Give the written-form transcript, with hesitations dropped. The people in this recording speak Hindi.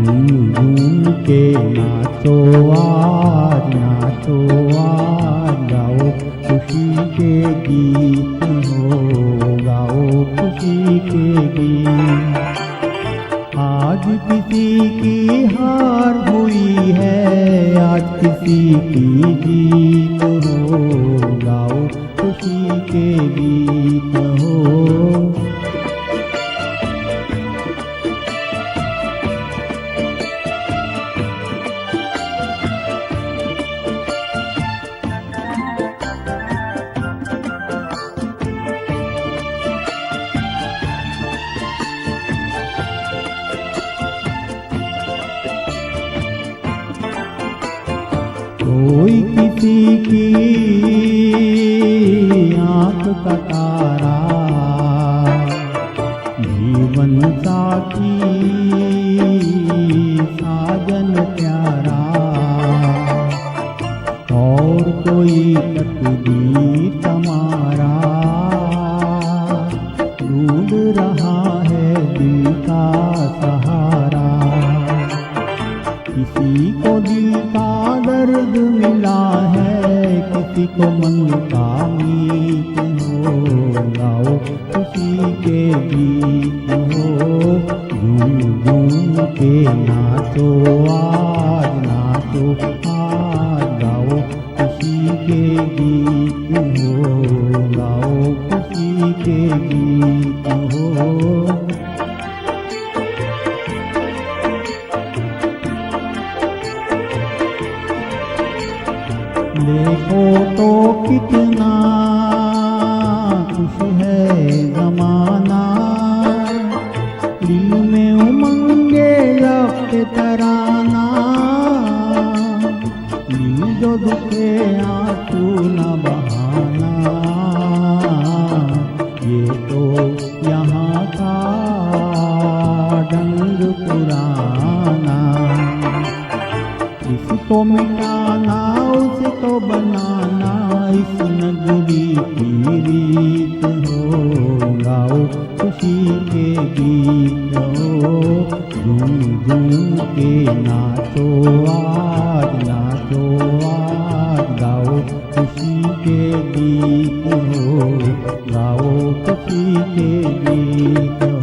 झूम के नाचो आज गाओ खुशी के गीत हो, गाओ खुशी के गीत। आज किसी की हार हुई है, आज किसी की जीत हो, गाओ खुशी के गीत हो। कोई किसी की आँख का तारा, जीवन साथी साजन प्यारा, और कोई तकदीर तुम्हारा ढूंढ रहा है दिल का सहारा। किसी को दिल का दर्द मिला है, किसी को मन का मीत हो, गाओ खुशी के गीत हो। झूम झूम के नाचो आज गाओ खुशी के गीत हो, गाओ खुशी के गीत हो। देखो तो कितना खुश है ज़माना, दिल में उमंगे लगते तराना, दिल जो दुखे आंसू न बहाना। ये तो यहाँ का ढंग पुराना, इसको मिटाना उसको बनाना, इस नगरी की रीत हो, गाओ खुशी के गीत हो। झूम झूम के नाचो आज गाओ खुशी के गीत हो, गाओ खुशी के गीत हो।